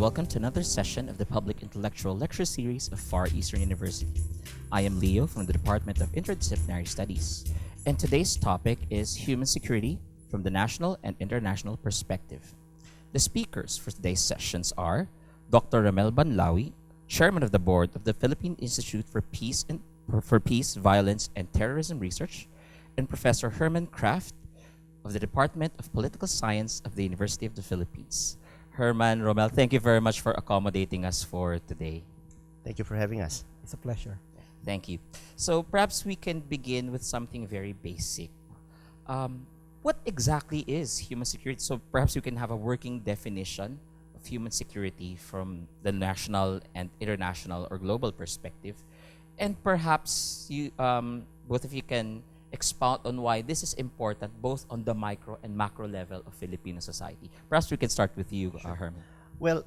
welcome to another session of the Public Intellectual Lecture Series of Far Eastern University. I am Leo from the Department of Interdisciplinary Studies, and today's topic is human security from the national and international perspective. The speakers for today's sessions are Dr. Rommel Banlaoi, Chairman of the Board of the Philippine Institute for Peace, Violence, and Terrorism Research, and Professor Herman Kraft of the Department of Political Science of the University of the Philippines. Herman, Rommel, thank you very much for accommodating us for today. Thank you for having us. It's a pleasure. Thank you. So perhaps we can begin with something very basic. What exactly is human security? So perhaps you can have a working definition of human security from the national and international or global perspective. And perhaps you, both of you can expound on why this is important both on the micro and macro level of Filipino society. Perhaps we can start with you, Herman. Well,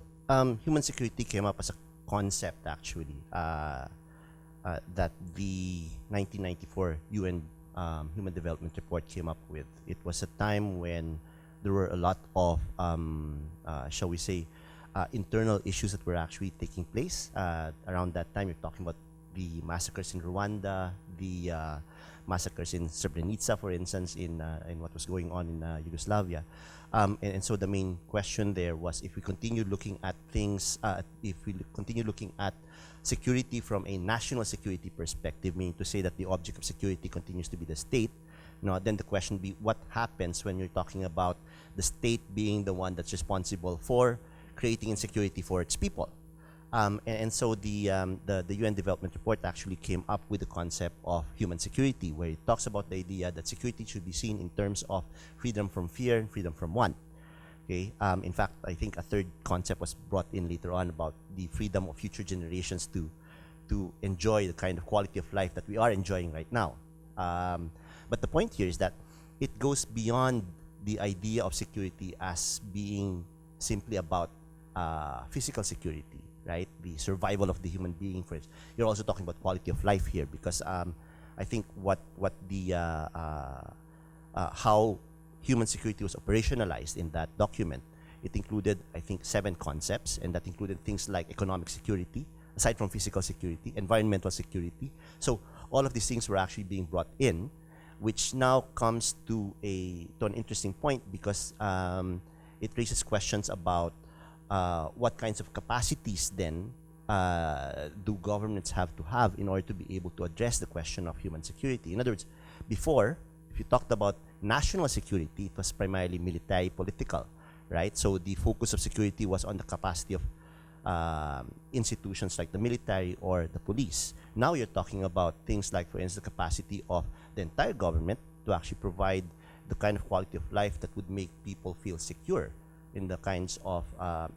human security came up as a concept actually that the 1994 UN Human Development Report came up with. It was a time when there were a lot of, shall we say, internal issues that were actually taking place. Around that time, you're talking about the massacres in Rwanda, the massacres in Srebrenica, for instance, in what was going on in Yugoslavia. And so the main question there was, if we continue looking at things, if we continue looking at security from a national security perspective, meaning to say that the object of security continues to be the state, then the question would be, what happens when you're talking about the state being the one that's responsible for creating insecurity for its people? And so the UN Development Report actually came up with the concept of human security, where it talks about the idea that security should be seen in terms of freedom from fear and freedom from want. Okay. In fact, I think a third concept was brought in later on about the freedom of future generations to enjoy the kind of quality of life that we are enjoying right now. But the point here is that it goes beyond the idea of security as being simply about physical security. Right, the survival of the human being. First, you're also talking about quality of life here, because I think what the how human security was operationalized in that document, it included, I think, 7 concepts, and that included things like economic security, aside from physical security, environmental security. So all of these things were actually being brought in, which now comes to an interesting point, because it raises questions about what kinds of capacities then do governments have to have in order to be able to address the question of human security? In other words, before, if you talked about national security, it was primarily military, political, right? So the focus of security was on the capacity of institutions like the military or the police. Now you're talking about things like, for instance, the capacity of the entire government to actually provide the kind of quality of life that would make people feel secure in the kinds of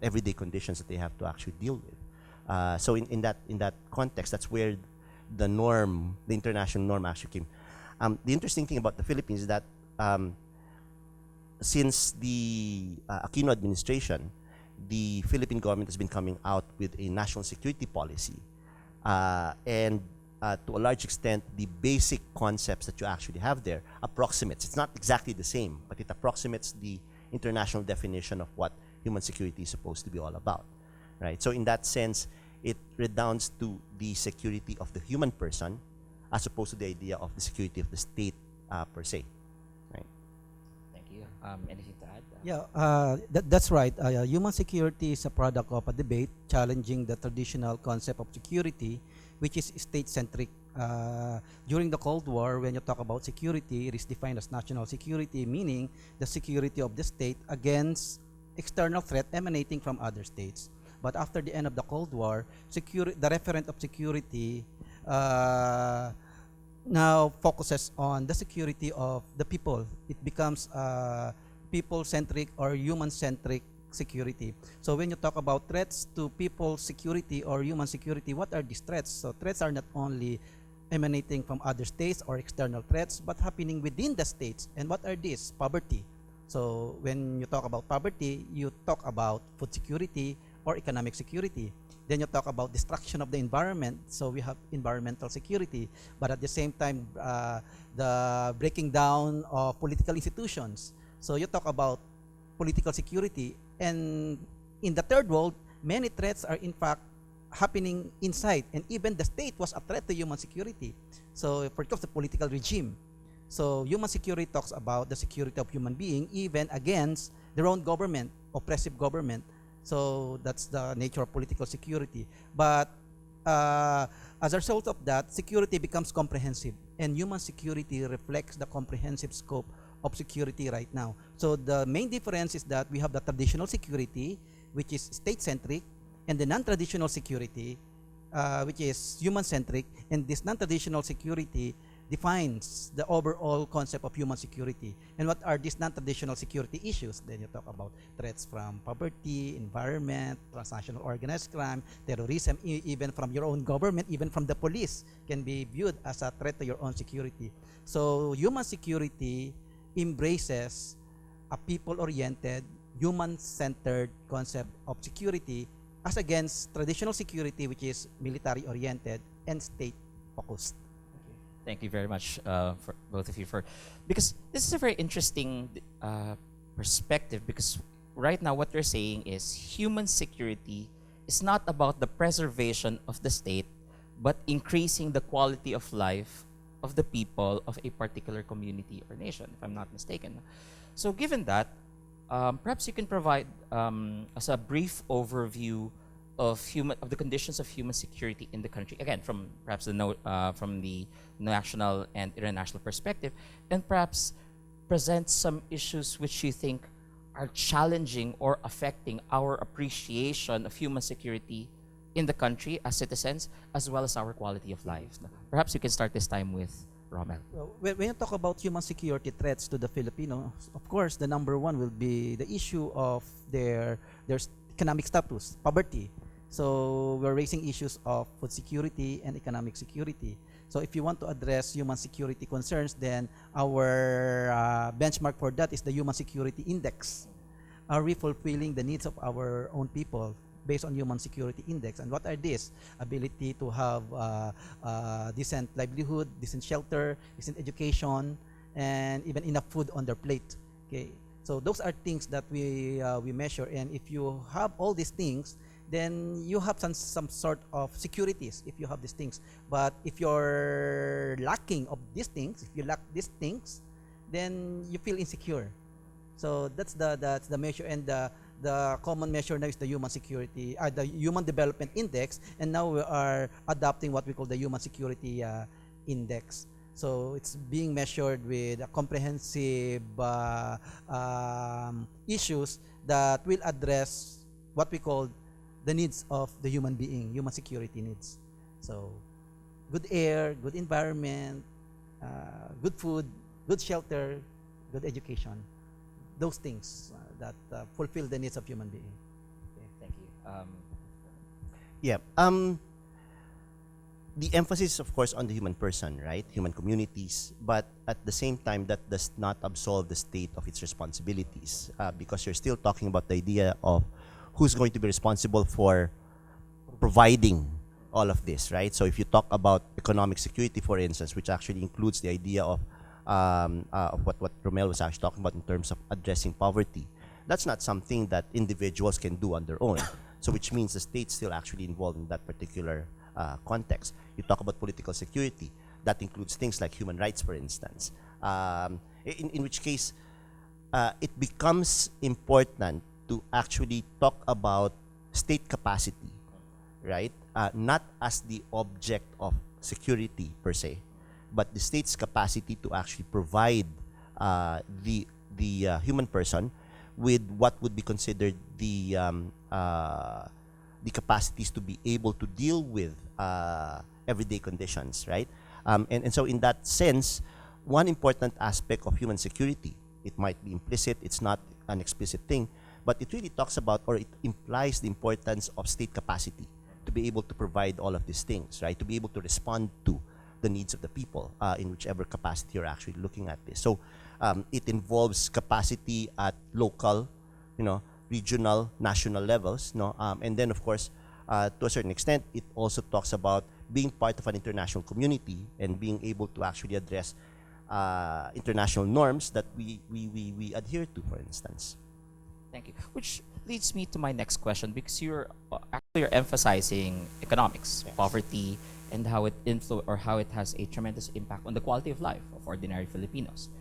everyday conditions that they have to actually deal with. So in that context, that's where the international norm actually came. The interesting thing about the Philippines is that since the Aquino administration, the Philippine government has been coming out with a national security policy, and to a large extent, the basic concepts that you actually have there approximates. It's not exactly the same, but it approximates the international definition of what human security is supposed to be all about, right? So in that sense, it redounds to the security of the human person as opposed to the idea of the security of the state per se, right? Thank you. Anything to add? Yeah, that's right. Human security is a product of a debate challenging the traditional concept of security, which is state-centric. During the Cold War, when you talk about security, it is defined as national security, meaning the security of the state against external threat emanating from other states. But after the end of the Cold War, the referent of security now focuses on the security of the people. It becomes people-centric or human-centric security. So when you talk about threats to people's security or human security, what are these threats? So threats are not only emanating from other states or external threats, but happening within the states. And what are these? Poverty. So when you talk about poverty, you talk about food security or economic security. Then you talk about destruction of the environment, so we have environmental security. But at the same time, the breaking down of political institutions. So you talk about political security. And in the third world, many threats are in fact happening inside, and even the state was a threat to human security. So for example, the political regime. So human security talks about the security of human being even against their own government, oppressive government. So that's the nature of political security. But as a result of that, security becomes comprehensive, and human security reflects the comprehensive scope of security right now. So the main difference is that we have the traditional security, which is state-centric, and the non-traditional security, which is human-centric. And this non-traditional security defines the overall concept of human security. And what are these non-traditional security issues? Then you talk about threats from poverty, environment, transnational organized crime, terrorism, even from your own government, even from the police, can be viewed as a threat to your own security. So human security embraces a people-oriented, human-centered concept of security as against traditional security, which is military-oriented and state-focused. Thank you very much for both of you because this is a very interesting perspective, because right now what you're saying is human security is not about the preservation of the state, but increasing the quality of life of the people of a particular community or nation, if I'm not mistaken. So given that, perhaps you can provide as a brief overview of the conditions of human security in the country, again from perhaps from the national and international perspective, and perhaps present some issues which you think are challenging or affecting our appreciation of human security in the country as citizens, as well as our quality of life. Perhaps you can start this time with Rommel. Well, when you talk about human security threats to the Filipinos, of course, the number one will be the issue of their economic status, poverty. So we're raising issues of food security and economic security. So if you want to address human security concerns, then our benchmark for that is the Human Security Index. Are we fulfilling the needs of our own people based on Human Security Index? And what are these? Ability to have decent livelihood, decent shelter, decent education, and even enough food on their plate. Okay, so those are things that we measure. And if you have all these things, then you have some sort of securities if you have these things. But if you're lacking of these things, if you lack these things, then you feel insecure. So that's the measure, and the common measure now is the Human Security, the Human Development Index, and now we are adopting what we call the Human Security Index. So it's being measured with a comprehensive issues that will address what we call the needs of the human being, human security needs. So good air, good environment, good food, good shelter, good education. Those things that fulfill the needs of human being. Okay, thank you. Yeah. The emphasis, of course, on the human person, right? Human communities, but at the same time, that does not absolve the state of its responsibilities, because you're still talking about the idea of who's going to be responsible for providing all of this, right? So if you talk about economic security, for instance, which actually includes the idea of what Rommel was actually talking about in terms of addressing poverty, that's not something that individuals can do on their own. So which means the state's still actually involved in that particular context. You talk about political security, that includes things like human rights, for instance, in which case it becomes important to actually talk about state capacity, right? Not as the object of security per se, but the state's capacity to actually provide the human person with what would be considered the capacities to be able to deal with everyday conditions, right? And so in that sense, one important aspect of human security, it might be implicit, it's not an explicit thing, but it really talks about, or it implies the importance of state capacity to be able to provide all of these things, right? To be able to respond to the needs of the people in whichever capacity you're actually looking at this. So it involves capacity at local, regional, national levels, and then of course, to a certain extent, it also talks about being part of an international community and being able to actually address international norms that we adhere to, for instance. Thank you. Which leads me to my next question, because you're emphasizing economics, Yes. poverty, and how how it has a tremendous impact on the quality of life of ordinary Filipinos.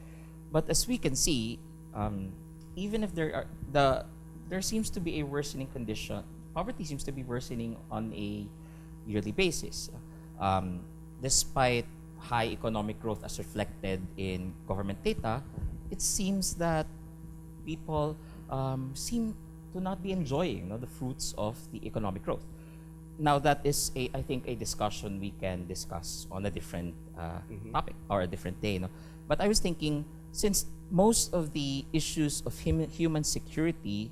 But as we can see, even if there seems to be a worsening condition, poverty seems to be worsening on a yearly basis, despite high economic growth as reflected in government data. It seems that people seem to not be enjoying, the fruits of the economic growth. Now that is I think a discussion we can discuss on a different topic or a different day. But I was thinking, since most of the issues of human security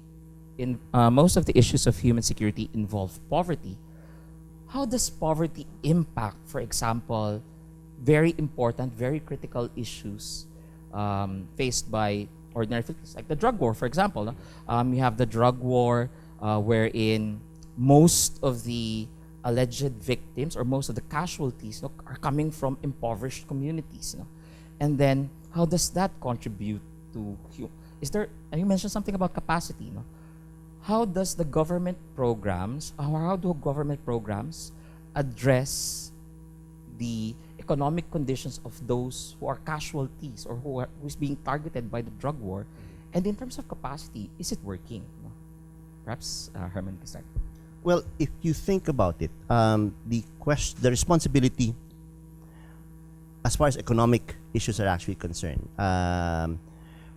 involve poverty, how does poverty impact, for example, very important, very critical issues faced by ordinary Filipinos, like the drug war, for example. No? You have the drug war wherein most of the alleged victims or most of the casualties, are coming from impoverished communities. And then how does that contribute to and you mentioned something about capacity. How does the government programs, or how do government programs address the economic conditions of those who are casualties or who's being targeted by the drug war? And in terms of capacity, is it working? Perhaps Herman can start. Well, if you think about it, the responsibility, as far as economic issues are actually concerned,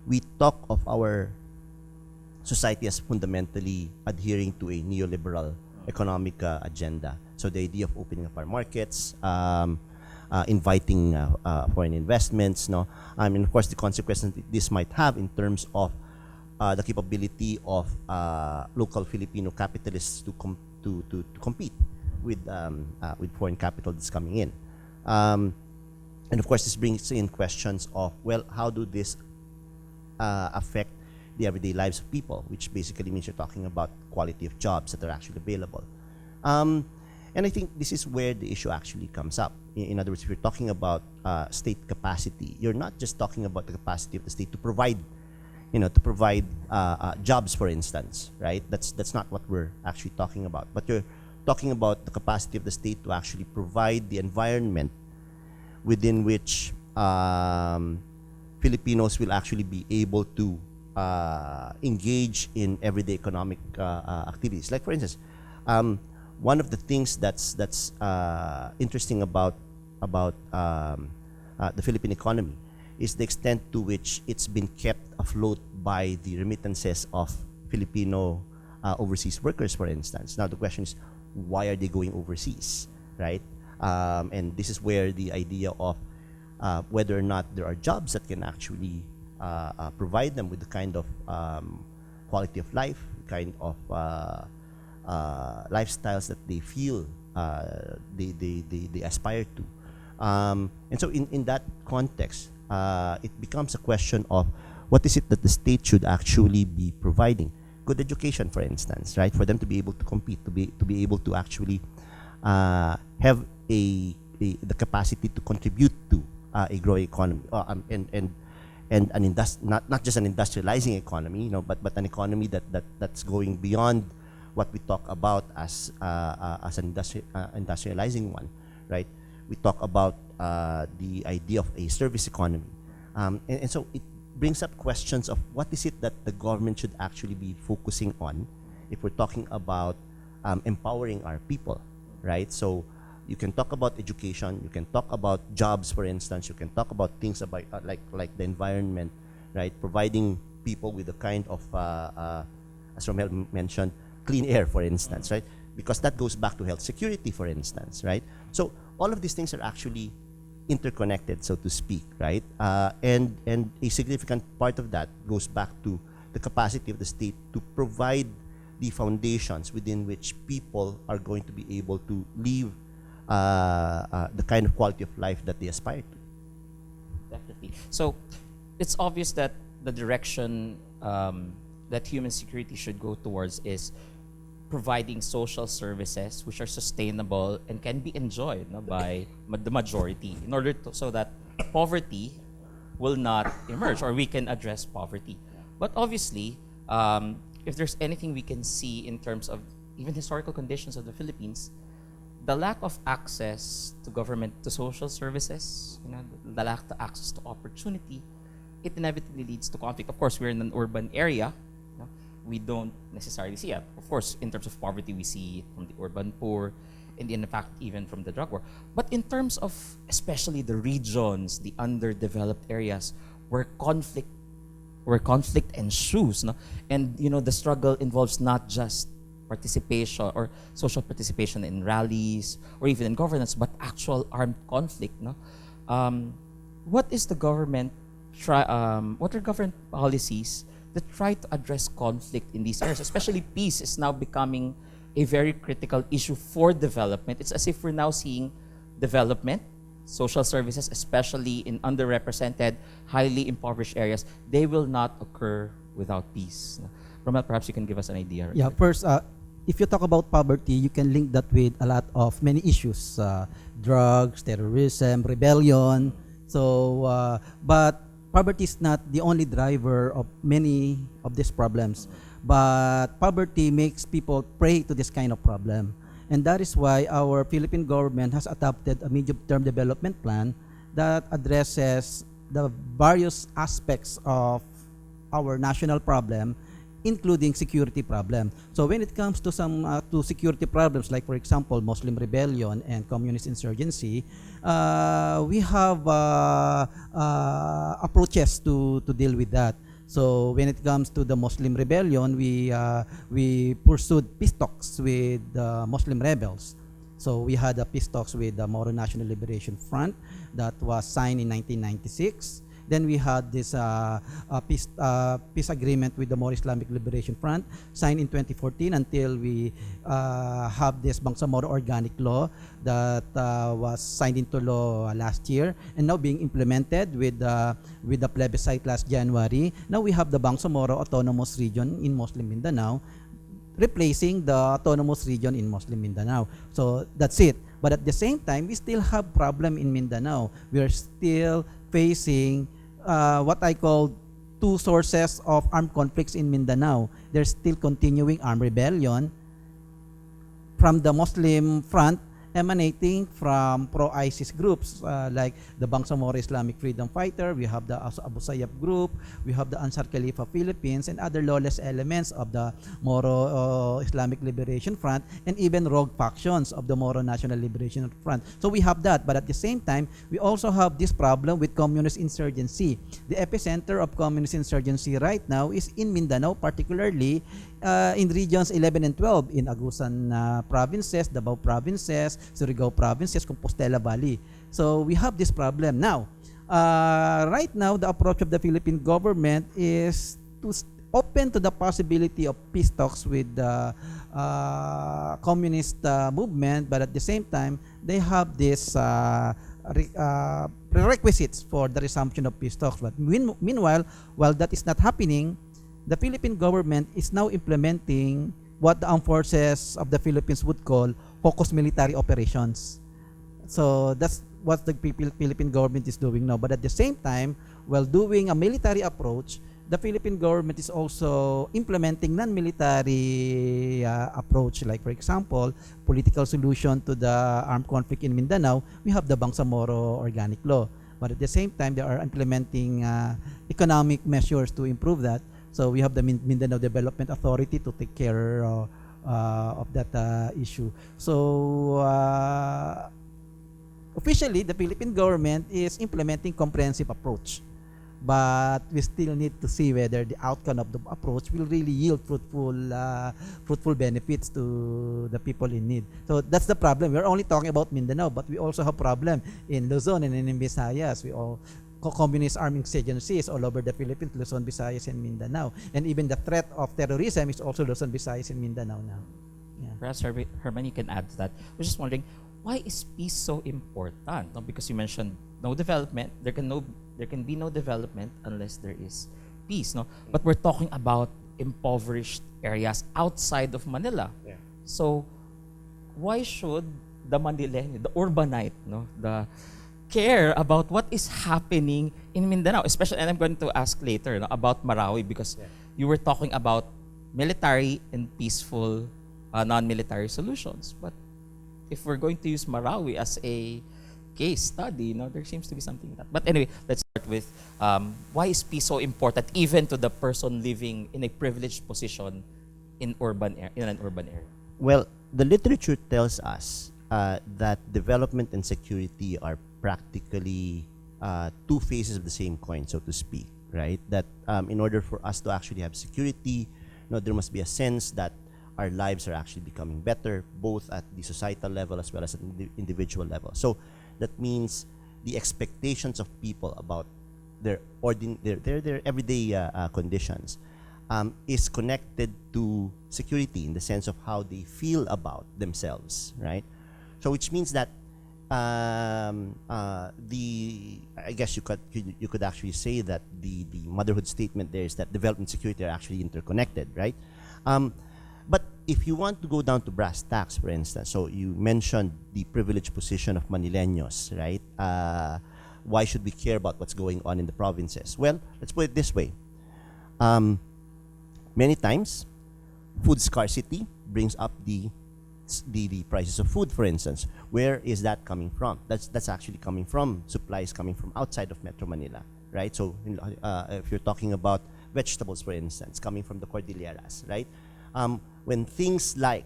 we talk of our society as fundamentally adhering to a neoliberal economic agenda. So the idea of opening up our markets, inviting foreign investments, and of course the consequences that this might have in terms of the capability of local Filipino capitalists to compete with foreign capital that's coming in. And of course, this brings in questions of, well, how do this affect the everyday lives of people, which basically means you're talking about quality of jobs that are actually available. And I think this is where the issue actually comes up. In other words, if you're talking about state capacity, you're not just talking about the capacity of the state to provide, jobs, for instance, right? That's not what we're actually talking about. But you're talking about the capacity of the state to actually provide the environment within which Filipinos will actually be able to engage in everyday economic activities. Like, for instance, one of the things that's interesting about the Philippine economy is the extent to which it's been kept afloat by the remittances of Filipino overseas workers, for instance. Now the question is, why are they going overseas, right? And this is where the idea of whether or not there are jobs that can actually provide them with the kind of quality of life, kind of lifestyles that they feel they aspire to. And so in that context, it becomes a question of what is it that the state should actually be providing. Good education, for instance, right? For them to be able to compete, to be able to actually have the capacity to contribute to a growing economy, and not just an industrializing economy, but an economy that's going beyond what we talk about as an industrializing one, right? We talk about the idea of a service economy, and so it brings up questions of what is it that the government should actually be focusing on if we're talking about empowering our people, right? So you can talk about education, you can talk about jobs, for instance, you can talk about things about like the environment, right? Providing people with the kind of, as Rommel mentioned, clean air, for instance, right? Because that goes back to health security, for instance, right? So all of these things are actually interconnected, so to speak, right? And a significant part of that goes back to the capacity of the state to provide the foundations within which people are going to be able to live the kind of quality of life that they aspire to. Definitely. So it's obvious that the direction that human security should go towards is providing social services which are sustainable and can be enjoyed by the majority, in order so that poverty will not emerge, or we can address poverty. But obviously, if there's anything we can see in terms of even historical conditions of the Philippines, the lack of access to government, to social services, the lack of access to opportunity, it inevitably leads to conflict. Of course, we're in an urban area. We don't necessarily see it. Of course, in terms of poverty, we see it from the urban poor, and in fact, even from the drug war. But in terms of especially the regions, the underdeveloped areas, where conflict ensues, and the struggle involves not just participation or social participation in rallies or even in governance, but actual armed conflict. What is the government what are government policies that try to address conflict in these areas? Especially peace is now becoming a very critical issue for development. It's as if we're now seeing development, social services, especially in underrepresented, highly impoverished areas, they will not occur without peace. Rommel, perhaps you can give us an idea. Yeah, first, if you talk about poverty, you can link that with a lot of many issues, drugs, terrorism, rebellion. So, but poverty is not the only driver of many of these problems. But poverty makes people prey to this kind of problem. And that is why our Philippine government has adopted a medium-term development plan that addresses the various aspects of our national problem, including security problem. So when it comes to some to security problems, like for example, Muslim rebellion and communist insurgency, we have approaches to deal with that. So when it comes to the Muslim rebellion, we pursued peace talks with the Muslim rebels. So we had a peace talks with the Moro National Liberation Front that was signed in 1996. Then we had this peace agreement with the Moro Islamic Liberation Front signed in 2014 until we have this Bangsamoro Organic Law that was signed into law last year and now being implemented with the plebiscite last January. Now we have the Bangsamoro Autonomous Region in Muslim Mindanao replacing the autonomous region in Muslim Mindanao. So that's it. But at the same time, we still have problem in Mindanao. We are still facing what I call two sources of armed conflicts in Mindanao. There's still continuing armed rebellion from the Muslim front emanating from pro-ISIS groups like the Bangsamoro Islamic Freedom Fighter, we have the Abu Sayyaf group, we have the Ansar Khalifa Philippines, and other lawless elements of the Moro Islamic Liberation Front, and even rogue factions of the Moro National Liberation Front. So we have that, but at the same time, we also have this problem with communist insurgency. The epicenter of communist insurgency right now is in Mindanao, particularly in regions 11 and 12 in Agusan provinces, Davao provinces, Surigao provinces, Compostela Valley. So we have this problem. Now, right now, the approach of the Philippine government is to open to the possibility of peace talks with the communist movement, but at the same time, they have this prerequisites for the resumption of peace talks. But meanwhile, while that is not happening, the Philippine government is now implementing what the armed forces of the Philippines would call focused military operations. So that's what the Philippine government is doing now. But at the same time, while doing a military approach, the Philippine government is also implementing non-military approach. Like, for example, political solution to the armed conflict in Mindanao, we have the Bangsamoro Organic Law. But at the same time, they are implementing economic measures to improve that. So we have the Mindanao Development Authority to take care of that issue. So officially, the Philippine government is implementing comprehensive approach. But we still need to see whether the outcome of the approach will really yield fruitful benefits to the people in need. So that's the problem. We're only talking about Mindanao, but we also have problem in Luzon and in Visayas. We all communist armed insurgencies all over the Philippines, Luzon, Visayas, and Mindanao. And even the threat of terrorism is also Luzon, Visayas, and Mindanao now. Yeah. Perhaps Herman, you can add to that. I was just wondering, why is peace so important? No, because you mentioned no development. There can be no development unless there is peace. No, but we're talking about impoverished areas outside of Manila. Yeah. So why should the Manileño, the urbanite, the care about what is happening in Mindanao, especially, and I'm going to ask later about Marawi, because you were talking about military and peaceful non-military solutions. But if we're going to use Marawi as a case study, there seems to be something in that. But anyway, let's start with why is peace so important even to the person living in a privileged position in an urban area? Well, the literature tells us that development and security are practically two faces of the same coin, so to speak, right? That in order for us to actually have security, there must be a sense that our lives are actually becoming better, both at the societal level as well as at the individual level. So that means the expectations of people about their everyday conditions is connected to security in the sense of how they feel about themselves, right? So which means that I guess you could actually say that the motherhood statement there is that development and security are actually interconnected, right? But if you want to go down to brass tacks, for instance, so you mentioned the privileged position of Manileños, right? Why should we care about what's going on in the provinces? Well, let's put it this way. Many times, food scarcity brings up the prices of food, for instance. Where is that coming from? That's actually coming from supplies coming from outside of Metro Manila, right? So if you're talking about vegetables, for instance, coming from the Cordilleras, right? When things like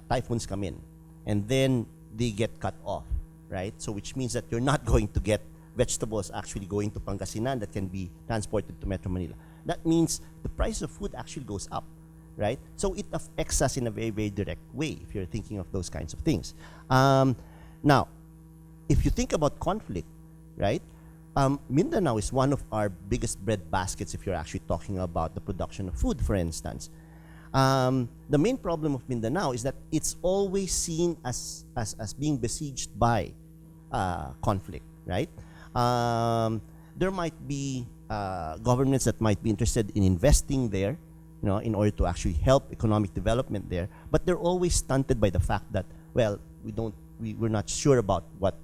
typhoons come in and then they get cut off, right? So which means that you're not going to get vegetables actually going to Pangasinan that can be transported to Metro Manila. That means the price of food actually goes up, right? So it affects us in a very, very direct way if you're thinking of those kinds of things. Now, if you think about conflict, right? Mindanao is one of our biggest bread baskets if you're actually talking about the production of food, for instance. The main problem of Mindanao is that it's always seen as being besieged by conflict, right? There might be governments that might be interested in investing there, in order to actually help economic development there, but they're always stunted by the fact that, well, we're not sure about what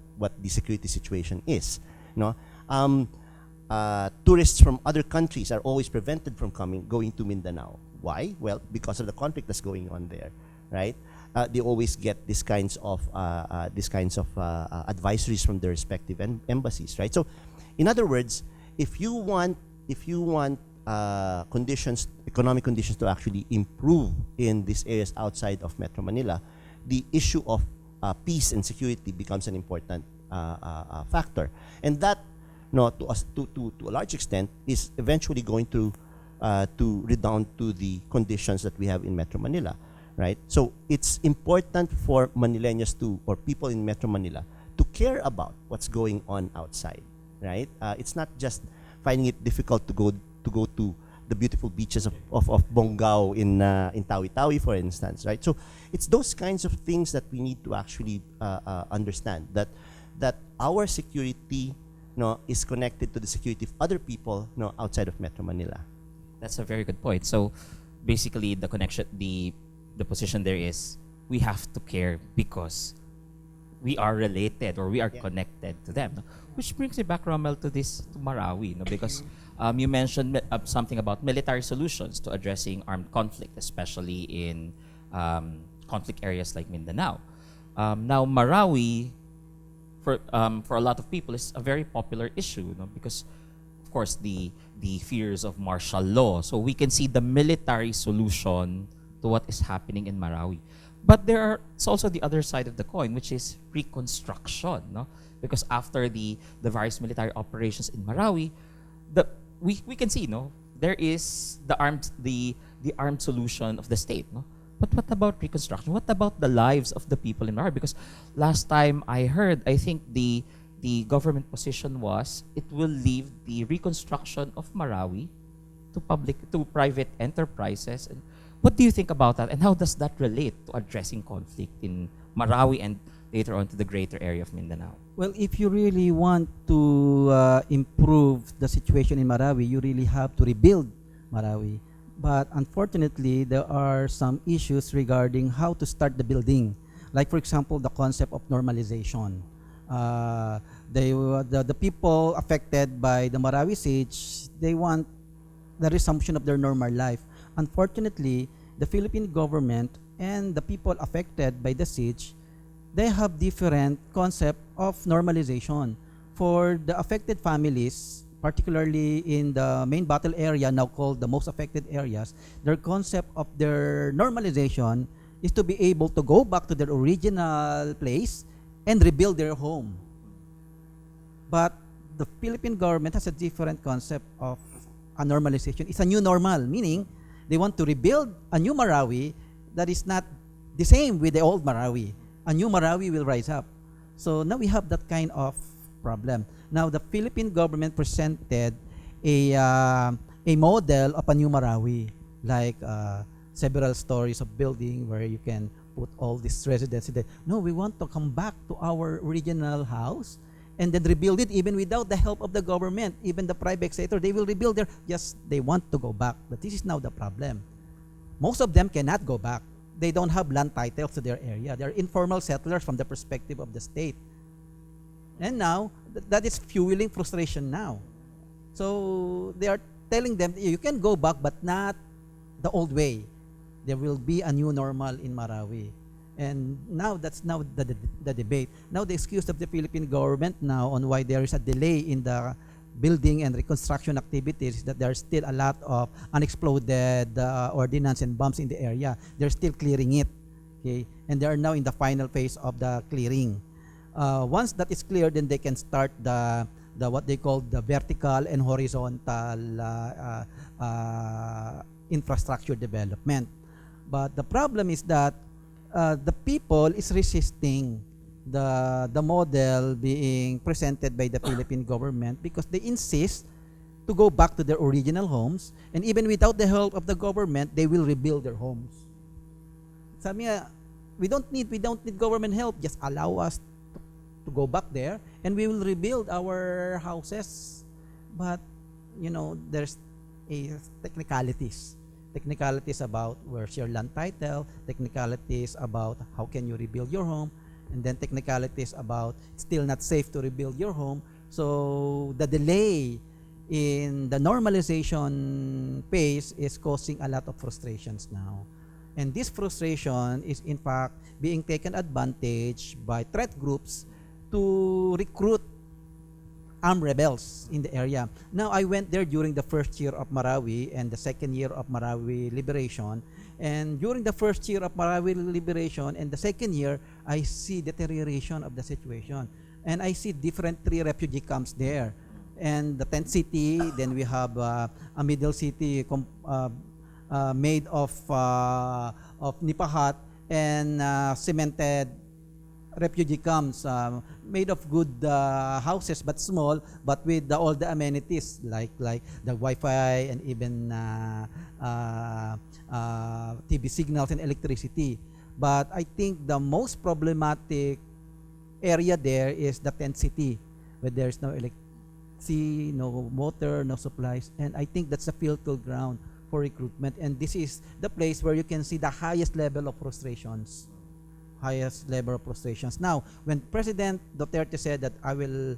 the security situation is. Tourists from other countries are always prevented from going to Mindanao. Why? Well, because of the conflict that's going on there, right? They always get these kinds of advisories from their respective embassies, right? So, in other words, if you want economic conditions to actually improve in these areas outside of Metro Manila, the issue of peace and security becomes an important factor, and that, to a large extent, is eventually going to redound to the conditions that we have in Metro Manila, right? So it's important for Manileños or people in Metro Manila to care about what's going on outside, right? It's not just finding it difficult to go to the beautiful beaches of Bongao in Tawi-Tawi, for instance, right? So it's those kinds of things that we need to actually understand, that our security, is connected to the security of other people, outside of Metro Manila. That's a very good point. So basically the connection, the position there is we have to care because we are related or we are connected to them. Which brings me back, Rommel, to Marawi, because you mentioned something about military solutions to addressing armed conflict, especially in conflict areas like Mindanao. Now, Marawi, for a lot of people, is a very popular issue, because, of course, the fears of martial law. So we can see the military solution to what is happening in Marawi. But it's also the other side of the coin, which is reconstruction, because after the various military operations in Marawi, we can see, there is the armed solution of the state, But what about reconstruction? What about the lives of the people in Marawi? Because last time I heard, I think the government position was it will leave the reconstruction of Marawi to private enterprises. And what do you think about that? And how does that relate to addressing conflict in Marawi and later on to the greater area of Mindanao? Well, if you really want to improve the situation in Marawi, you really have to rebuild Marawi. But unfortunately, there are some issues regarding how to start the building. Like, for example, the concept of normalization. The people affected by the Marawi siege, they want the resumption of their normal life. unfortunately, the Philippine government and the people affected by the siege, they have different concept of normalization. For the affected families, particularly in the main battle area, now called the most affected areas, their concept of their normalization is to be able to go back to their original place and rebuild their home. But the Philippine government has a different concept of a normalization. It's a new normal, meaning they want to rebuild a new Marawi that is not the same with the old Marawi. A new Marawi will rise up. So now we have that kind of problem. Now the Philippine government presented a model of a new Marawi, like several stories of building where you can put all these residents there. No, we want to come back to our original house and then rebuild it even without the help of the government. Even the private sector, they will rebuild their, yes, they want to go back. But this is now the problem. Most of them cannot go back. They don't have land titles to their area. They're informal settlers from the perspective of the state. And now, that is fueling frustration now. So they are telling them, you can go back, but not the old way. There will be a new normal in Marawi. And now that's now the debate. Now the excuse of the Philippine government now on why there is a delay in the building and reconstruction activities is that there are still a lot of unexploded ordnance and bombs in the area. They're still clearing it, okay? And they are now in the final phase of the clearing. Once that is cleared, then they can start the what they call the vertical and horizontal infrastructure development. But the problem is that the people is resisting the model being presented by the Philippine government because they insist to go back to their original homes, and even without the help of the government, they will rebuild their homes. Sabi nga, we don't need government help. Just allow us to go back there, and we will rebuild our houses. But you know, there's technicalities about where's your land title, technicalities about how can you rebuild your home, and then technicalities about it's still not safe to rebuild your home. So the delay in the normalization phase is causing a lot of frustrations now. And this frustration is in fact being taken advantage by threat groups to recruit armed rebels in the area. Now, I went there during the first year of Marawi and the second year of Marawi liberation. And during the first year of Marawi liberation and the second year, I see deterioration of the situation. And I see different 3 refugee camps there. And the tent city, then we have a middle city made of nipa hut and cemented refugee camps made of good houses but small, but with all the amenities like the Wi-Fi and even TV signals and electricity. But I think the most problematic area there is the tent city, where there is no electricity, no water, no supplies, and I think that's a fertile ground for recruitment. And this is the place where you can see the highest level of frustrations. Now, when President Duterte said that I will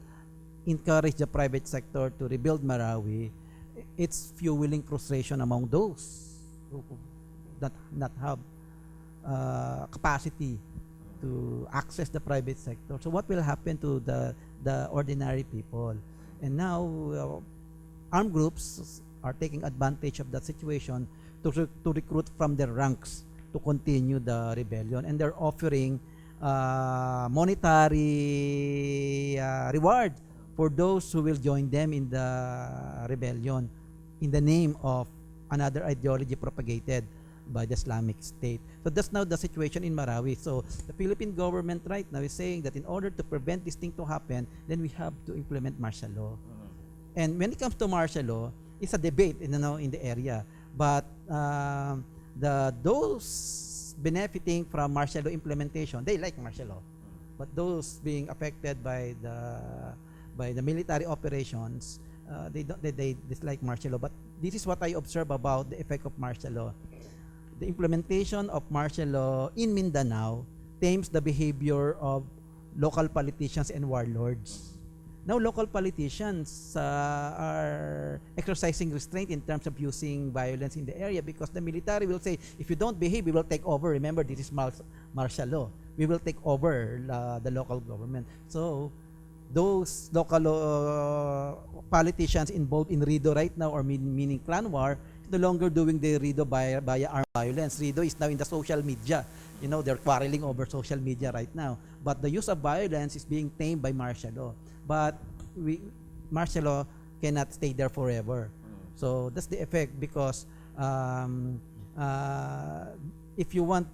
encourage the private sector to rebuild Marawi, it's fueling frustration among those who not have capacity to access the private sector. So what will happen to the ordinary people? And now armed groups are taking advantage of that situation to recruit from their ranks to continue the rebellion, and they're offering monetary reward for those who will join them in the rebellion in the name of another ideology propagated by the Islamic State. So that's now the situation in Marawi. So the Philippine government right now is saying that in order to prevent this thing to happen, then we have to implement martial law. And when it comes to martial law, it's a debate in the area. But those benefiting from martial law implementation, they like martial law. But those being affected by the military operations, they dislike martial law. But this is what I observe about the effect of martial law. The implementation of martial law in Mindanao tames the behavior of local politicians and warlords. Now, local politicians are exercising restraint in terms of using violence in the area because the military will say, if you don't behave, we will take over. Remember, this is martial law. We will take over the local government. So, those local politicians involved in RIDO right now, or meaning clan war, is no longer doing the RIDO via armed violence. RIDO is now in the social media. You know, they're quarreling over social media right now. But the use of violence is being tamed by martial law. But martial law cannot stay there forever. So that's the effect because if you want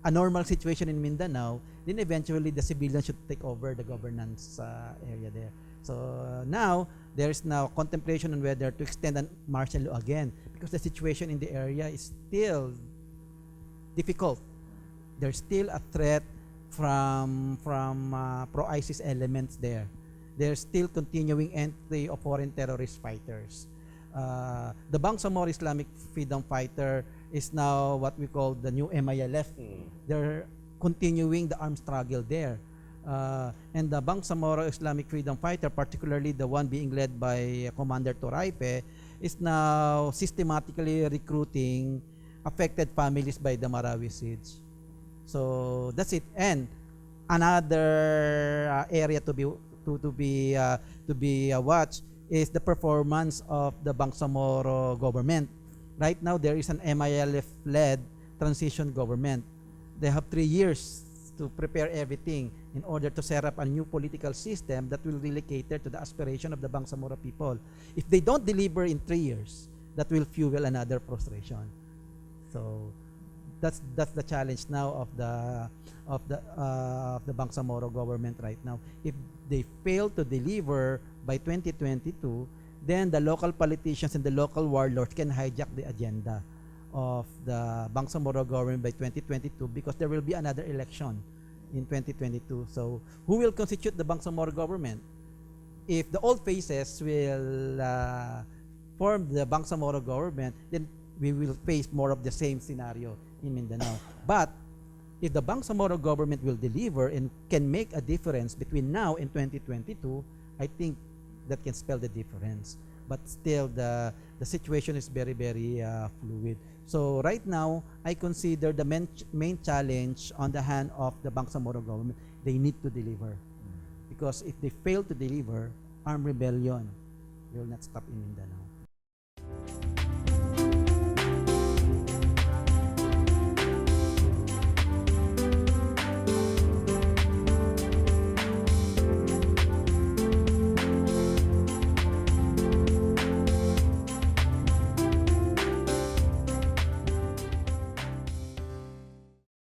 a normal situation in Mindanao, then eventually the civilians should take over the governance area there. So now, there is now contemplation on whether to extend a martial law again because the situation in the area is still difficult. There's still a threat from pro-ISIS elements there. There's still continuing entry of foreign terrorist fighters. The Bangsamoro Islamic Freedom Fighter is now what we call the new MILF. They're continuing the armed struggle there. And the Bangsamoro Islamic Freedom Fighter, particularly the one being led by Commander Toraipe, is now systematically recruiting affected families by the Marawi siege. So that's it. And another area to be watched is the performance of the Bangsamoro government. Right now, there is an MILF-led transition government. They have 3 years to prepare everything in order to set up a new political system that will really cater to the aspiration of the Bangsamoro people. If they don't deliver in 3 years, that will fuel another frustration. So that's the challenge now of the Bangsamoro government right now. If they fail to deliver by 2022, then the local politicians and the local warlords can hijack the agenda of the Bangsamoro government by 2022 because there will be another election in 2022. So who will constitute the Bangsamoro government? If the old faces will form the Bangsamoro government, then we will face more of the same scenario in Mindanao. But if the Bangsamoro government will deliver and can make a difference between now and 2022, I think that can spell the difference. But still, the situation is very, very fluid. So right now, I consider the main challenge on the hand of the Bangsamoro government, they need to deliver. Because if they fail to deliver, armed rebellion will not stop in Mindanao.